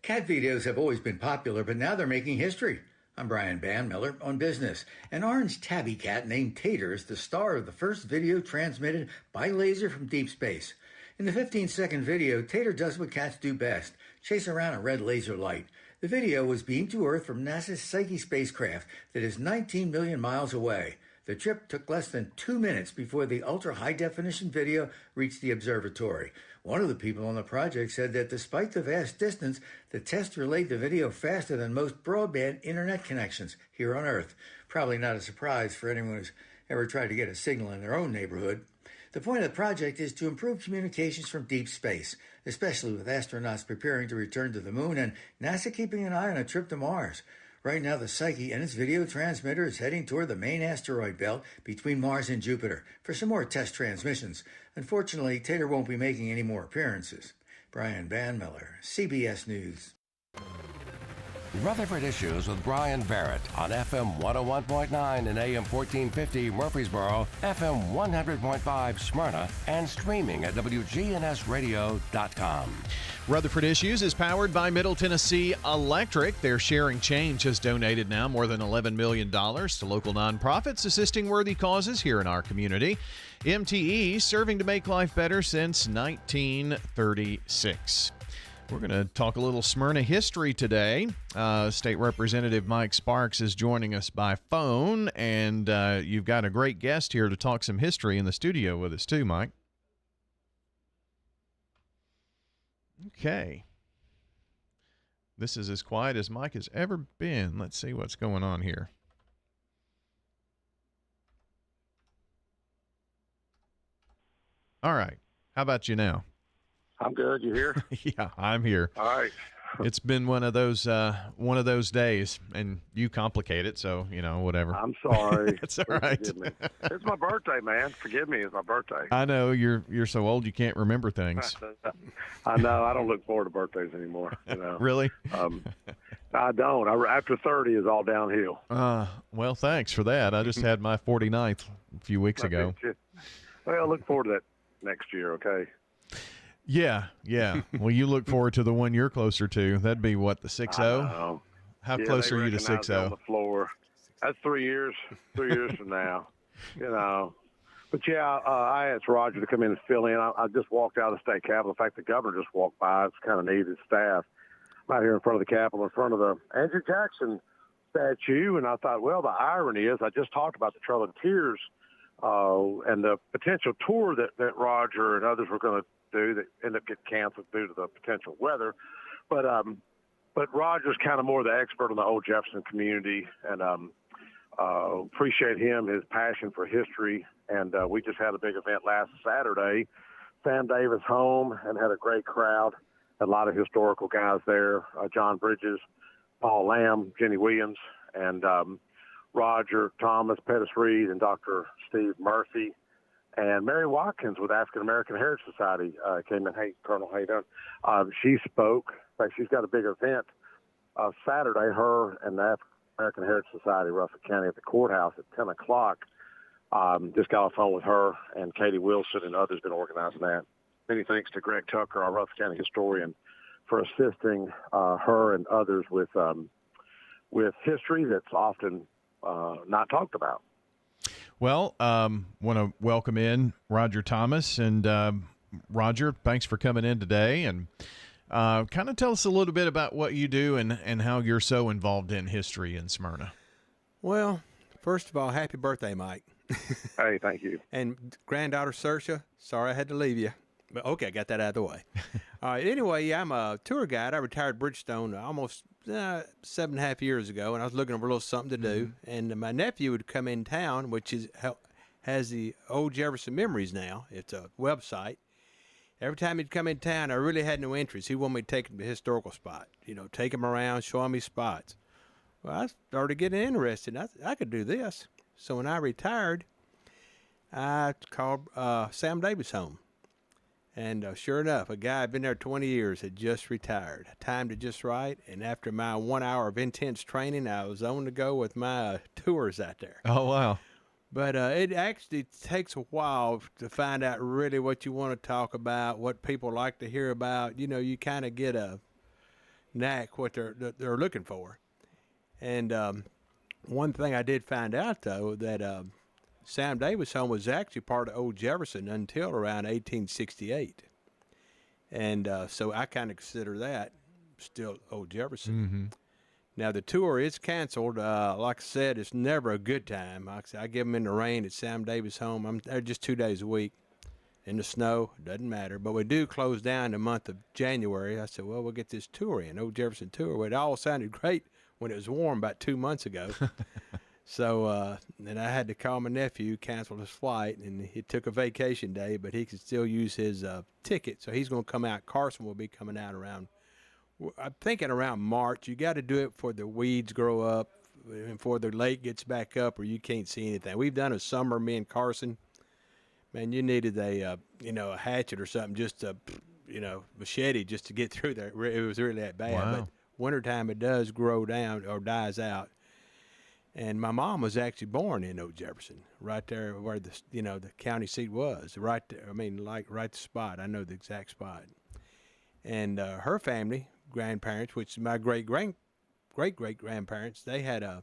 Cat videos have always been popular, but now they're making history. I'm Brian Banmiller on Business. An orange tabby cat named Tater is the star of the first video transmitted by laser from deep space. In the 15-second video, Tater does what cats do best, chase around a red laser light. The video was beamed to Earth from NASA's Psyche spacecraft that is 19 million miles away. The trip took less than 2 minutes before the ultra-high-definition video reached the observatory. One of the people on the project said that despite the vast distance, the test relayed the video faster than most broadband internet connections here on Earth. Probably not a surprise for anyone who's ever tried to get a signal in their own neighborhood. The point of the project is to improve communications from deep space, especially with astronauts preparing to return to the moon and NASA keeping an eye on a trip to Mars. Right now, the Psyche and its video transmitter is heading toward the main asteroid belt between Mars and Jupiter for some more test transmissions. Unfortunately, Tater won't be making any more appearances. Brian Banmiller, CBS News. Rutherford Issues with Brian Barrett on FM 101.9 and AM 1450 Murfreesboro, FM 100.5 Smyrna, and streaming at WGNSradio.com. Rutherford Issues is powered by Middle Tennessee Electric. Their Sharing Change has donated now more than $11 million to local nonprofits assisting worthy causes here in our community. MTE serving to make life better since 1936. We're going to talk a little Smyrna history today. State Representative Mike Sparks is joining us by phone, and you've got a great guest here to talk some history in the studio with us too, Mike. Okay. This is as quiet as Mike has ever been. Let's see what's going on here. All right. How about you now? I'm good. You here? Yeah, I'm here. All right. It's been one of those days, and you complicate it, so whatever. I'm sorry. It's all right. Forgive me. It's my birthday, man. Forgive me. It's my birthday. I know you're so old you can't remember things. I know. I don't look forward to birthdays anymore. Really? I don't. After 30 is all downhill. Well, thanks for that. I just had my 49th a few weeks ago. Well, I look forward to that next year. Okay. Yeah. Well, you look forward to the one you're closer to. That'd be what, the 6-0? How close are you to 6-0? On the floor. That's 3 years. 3 years from now. But yeah, I asked Roger to come in and fill in. I just walked out of the state capitol. In fact, the governor just walked by. It's kind of neat. His staff. I'm out here in front of the capitol, in front of the Andrew Jackson statue, and I thought, well, the irony is I just talked about the Trail of Tears and the potential tour that Roger and others were going to do that ended up getting canceled due to the potential weather. But Roger's kind of more the expert on the old Jefferson community, and appreciate him, his passion for history. And we just had a big event last Saturday, Sam Davis home, and had a great crowd. Had a lot of historical guys there, John Bridges, Paul Lamb, Jenny Williams, and Roger Thomas, Pettis Reed, and Dr. Steve Murphy. And Mary Watkins with African American Heritage Society came in. Hey, Colonel, how you doing? She spoke. In fact, she's got a big event Saturday, her and the African American Heritage Society, Rutherford County, at the courthouse at 10 o'clock. Just got off the phone with her, and Katie Wilson and others been organizing that. Many thanks to Greg Tucker, our Rutherford County historian, for assisting her and others with history that's often not talked about. Well, want to welcome in Roger Thomas. And Roger, thanks for coming in today. And kind of tell us a little bit about what you do and how you're so involved in history in Smyrna. Well, first of all, happy birthday, Mike. Hey, thank you. And granddaughter Saoirse, sorry I had to leave you. But okay, I got that out of the way. All right, anyway, I'm a tour guide. I retired Bridgestone almost 7.5 years ago, and I was looking for a little something to do. And my nephew would come in town, which has the Old Jefferson Memories now. It's a website. Every time he'd come in town, I really had no interest. He wanted me to take him to a historical spot, take him around, show him his spots. Well, I started getting interested. I could do this. So when I retired, I called Sam Davis home. And sure enough, a guy had been there 20 years had just retired. Timed it just right. And after my 1 hour of intense training, I was on to go with my tours out there. Oh, wow. But it actually takes a while to find out really what you want to talk about, what people like to hear about. You kind of get knack what they're looking for. And one thing I did find out, though, that Sam Davis home was actually part of Old Jefferson until around 1868. And so I kind of consider that still Old Jefferson. Mm-hmm. Now, the tour is canceled. Like I said, it's never a good time. Like I said, I give them in the rain at Sam Davis home. I'm there just 2 days a week. In the snow, doesn't matter. But we do close down the month of January. I said, well, we'll get this tour in, Old Jefferson tour. Well, it all sounded great when it was warm about 2 months ago. So then I had to call my nephew, cancel his flight, and he took a vacation day, but he could still use his ticket. So he's going to come out. Carson will be coming out around, I'm thinking around March. You got to do it before the weeds grow up and before the lake gets back up or you can't see anything. We've done a summer, me and Carson. Man, you needed a hatchet or something, just a, machete just to get through there. It was really that bad. Wow. But wintertime it does grow down or dies out. And my mom was actually born in Old Jefferson, right there where the county seat was, right there. I mean, like right the spot. I know the exact spot. And her family, grandparents, which is my great-great-grandparents, they had a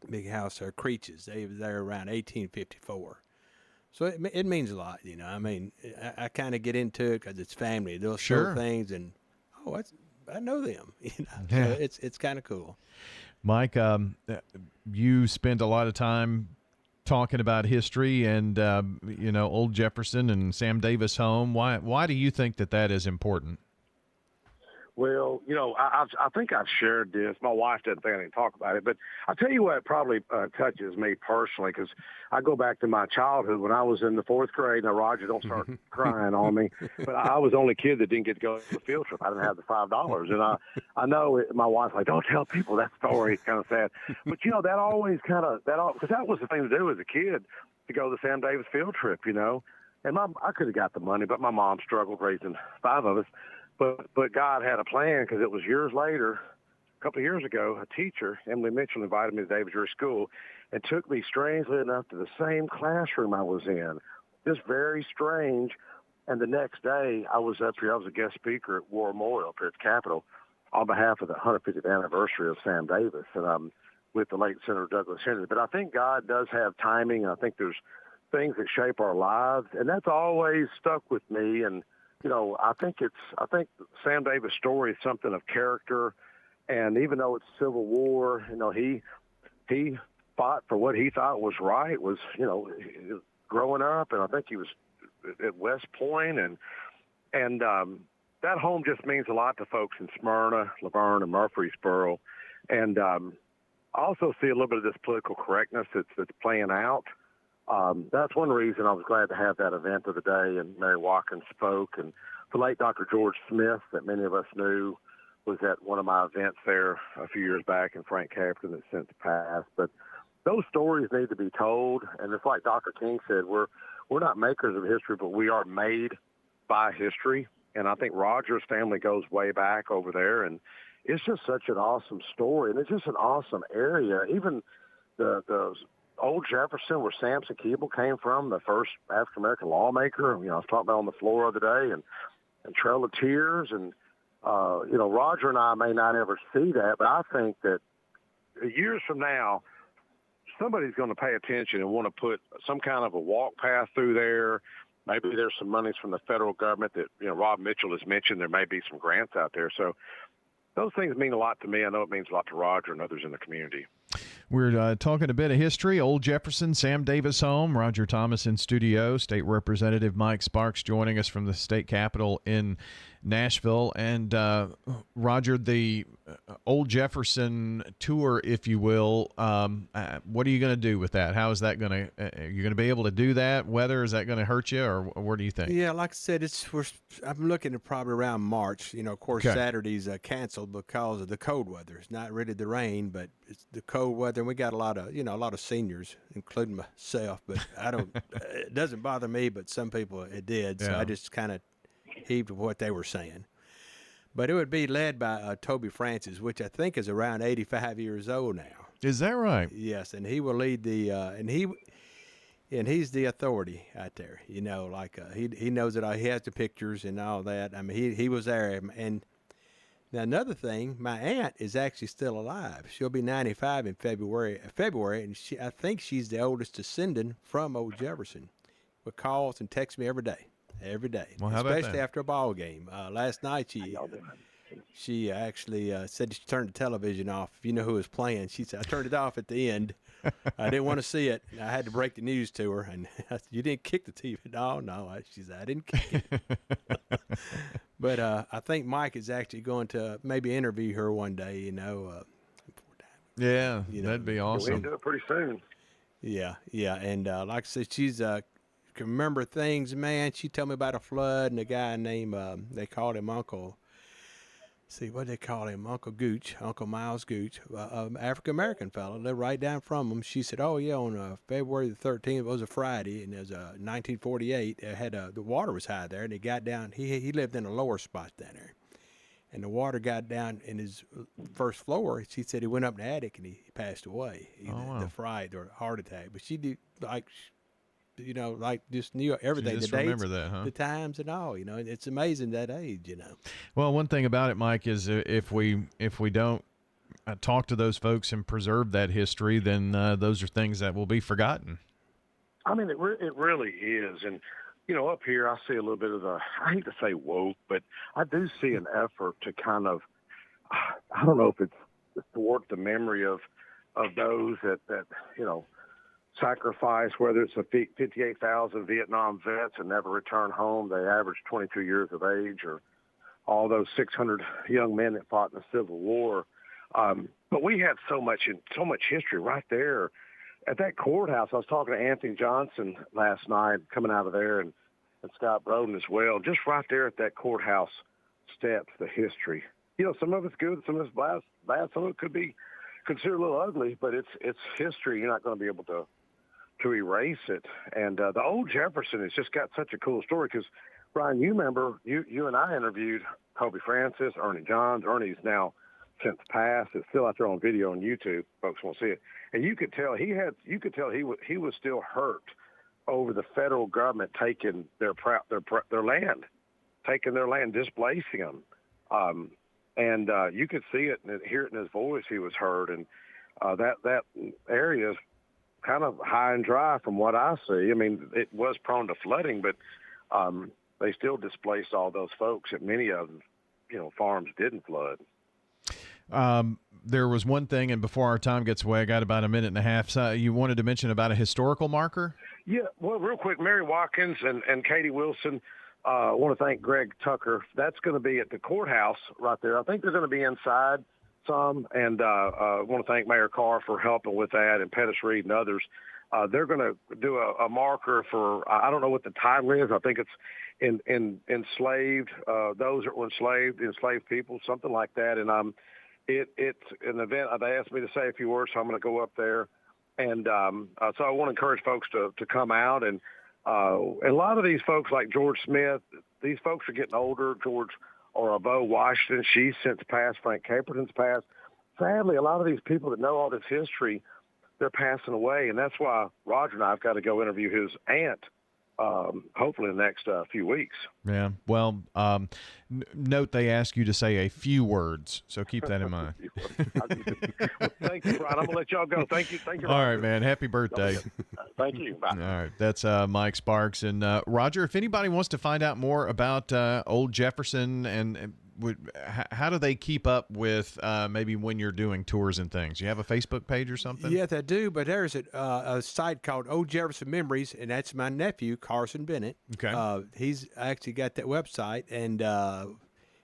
big house there, Creeches. They were there around 1854. So it means a lot, I mean, I kind of get into it because it's family. They'll show things, and I know them. So it's kind of cool. Mike, you spend a lot of time talking about history and Old Jefferson and Sam Davis home. Why do you think that is important? Well, I think I've shared this. My wife doesn't think I need to talk about it, but I'll tell you what probably touches me personally, because I go back to my childhood when I was in the 4th grade. Now, Roger, don't start crying on me, but I was the only kid that didn't get to go on the field trip. I didn't have the $5. And I know my wife's like, don't tell people that story. It's kind of sad. But, that always because that was the thing to do as a kid, to go to the Sam Davis field trip, And I could have got the money, but my mom struggled raising 5 of us. But God had a plan, because it was years later, a couple of years ago, a teacher, Emily Mitchell, invited me to David Jury School and took me, strangely enough, to the same classroom I was in. Just very strange. And the next day, I was up here. I was a guest speaker at War Memorial up here at the Capitol on behalf of the 150th anniversary of Sam Davis, and with the late Senator Douglas Henry. But I think God does have timing. I think there's things that shape our lives, and that's always stuck with me. And I think Sam Davis' story is something of character, and even though it's Civil War, he fought for what he thought was right. Was growing up, and I think he was at West Point, and that home just means a lot to folks in Smyrna, Laverne, and Murfreesboro, and I also see a little bit of this political correctness that's playing out. That's one reason I was glad to have that event of the day, and Mary Watkins spoke, and the late Dr. George Smith, that many of us knew, was at one of my events there a few years back, and Frank Captain that's since passed. But those stories need to be told, and it's like Dr. King said, we're not makers of history, but we are made by history, and I think Roger's family goes way back over there, and it's just such an awesome story, and it's just an awesome area. Even the Old Jefferson, where Samson Keeble came from, the first African-American lawmaker. I was talking about on the floor the other day, and Trail of Tears. And, Roger and I may not ever see that, but I think that years from now, somebody's going to pay attention and want to put some kind of a walk path through there. Maybe there's some monies from the federal government that, Rob Mitchell has mentioned. There may be some grants out there. So those things mean a lot to me. I know it means a lot to Roger and others in the community. We're talking a bit of history. Old Jefferson, Sam Davis home. Roger Thomas in studio. State Representative Mike Sparks joining us from the state capitol in Nashville. And Roger, the Old Jefferson tour, if you will, what are you going to do with that? How is that going to? Are you going to be able to do that? Weather, is that going to hurt you, or what do you think? Yeah, like I said, I'm looking at probably around March. Of course, okay. Saturday's canceled because of the cold weather. It's not really the rain, but it's the cold weather. And we got a lot of seniors, including myself. But it doesn't bother me, but some people it did. So I just kind of heaved what they were saying. But it would be led by Toby Francis, which I think is around 85 years old now. Is that right? Yes, and he will lead the and he's the authority out there. He knows it all. He has the pictures and all that. I mean, he was there, and Now, another thing, my aunt is actually still alive. She'll be 95 in February, and I think she's the oldest descendant from old Jefferson. But calls and texts me every day. Well, how about especially that? after a ball game. Last night, she actually said she turned the television off. If you know who was playing, she said, I turned it off at the end. I didn't want to see it. I had to break the news to her. And I said, you didn't kick the TV? No. She said, I didn't kick it. But I think Mike is actually going to maybe interview her one day, Yeah, that'd be We awesome. can do it pretty soon. Yeah. And like I said, she's can remember things, man. She told me about a flood and a guy named, they called him Uncle. See, what they call him? Uncle Gooch, Uncle Miles Gooch, African-American fellow, lived right down from him. She said, oh, yeah, on February the 13th, it was a Friday, and it was 1948, it had the water was high there, and it got down. He lived in a lower spot down there, and the water got down in his first floor. She said he went up in the attic, and he passed away. Wow. The fright or heart attack. But she did, just knew everything. Just the dates, remember that, huh? the times and all, It's amazing that age, Well, one thing about it, Mike, is if we don't talk to those folks and preserve that history, then those are things that will be forgotten. I mean, it really is. And, up here I see a little bit of I hate to say woke, but I do see an effort to kind of, I don't know if it's toward the memory of those that sacrifice, whether it's the 58,000 Vietnam vets and never return home. They average 22 years of age, or all those 600 young men that fought in the Civil War. But we had so much history right there at that courthouse. I was talking to Anthony Johnson last night, coming out of there, and Scott Broden as well. Just right there at that courthouse steps, the history. Some of it's good, some of it's bad, some of it could be considered a little ugly, but it's history. You're not going to be able to erase it. And the old Jefferson has just got such a cool story because, Brian, you remember, you and I interviewed Kobe Francis, Ernie Johns. Ernie's now since passed. It's still out there on video on YouTube. Folks won't see it. And you could tell he was still hurt over the federal government taking their land, displacing them. And you could see it and hear it in his voice. He was hurt. And that area is kind of high and dry from what I see. I mean, it was prone to flooding, but they still displaced all those folks. And many of them, farms didn't flood. There was one thing, and before our time gets away, I got about a minute and a half. So you wanted to mention about a historical marker? Yeah, well, real quick, Mary Watkins and Katie Wilson. I want to thank Greg Tucker. That's going to be at the courthouse right there. I think they're going to be inside some, and I want to thank Mayor Carr for helping with that, and Pettis Reed and others. They're going to do a marker for, I don't know what the title is. I think it's enslaved, those that were enslaved people, something like that. And it's an event. They asked me to say a few words, so I'm going to go up there. And so I want to encourage folks to come out. And a lot of these folks like George Smith, these folks are getting older. George or Bo Washington, she's since passed. Frank Caperton's passed. Sadly, a lot of these people that know all this history, they're passing away. And that's why Roger and I have got to go interview his aunt, hopefully in the next few weeks. Yeah. Well, note they ask you to say a few words, so keep that in mind. Well, thank you, Brian. I'm going to let y'all go. Thank you. All right, man. Happy birthday. Thank you. Bye. All right. That's Mike Sparks. And Roger, if anybody wants to find out more about old Jefferson and how do they keep up with maybe when you're doing tours and things? You have a Facebook page or something? Yes, I do, but there's a site called Old Jefferson Memories, and that's my nephew, Carson Bennett. Okay. He's actually got that website, and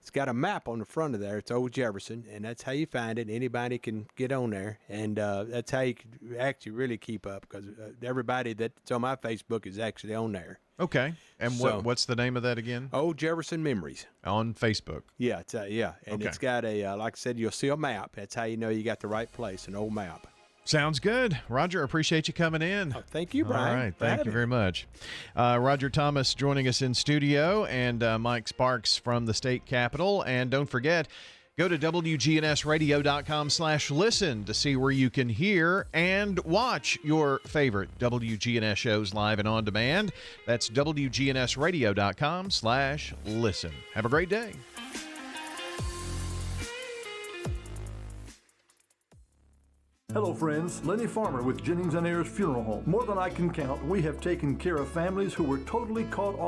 it's got a map on the front of there. It's Old Jefferson, and that's how you find it. Anybody can get on there, and that's how you can actually really keep up, because everybody that's on my Facebook is actually on there. Okay. And what's the name of that again? Old Jefferson Memories. On Facebook. Yeah, it's and Okay. it's got a like I said, you'll see a map. That's how you know you got the right place, an old map. Sounds good. Roger, I appreciate you coming in. Oh, thank you, Brian. All right. Thank you very much. Roger Thomas joining us in studio, and Mike Sparks from the state capitol. And don't forget, go to WGNSradio.com/listen to see where you can hear and watch your favorite WGNS shows live and on demand. That's WGNSradio.com/listen. Have a great day. Hello friends, Lenny Farmer with Jennings & Ayers Funeral Home. More than I can count, we have taken care of families who were totally caught off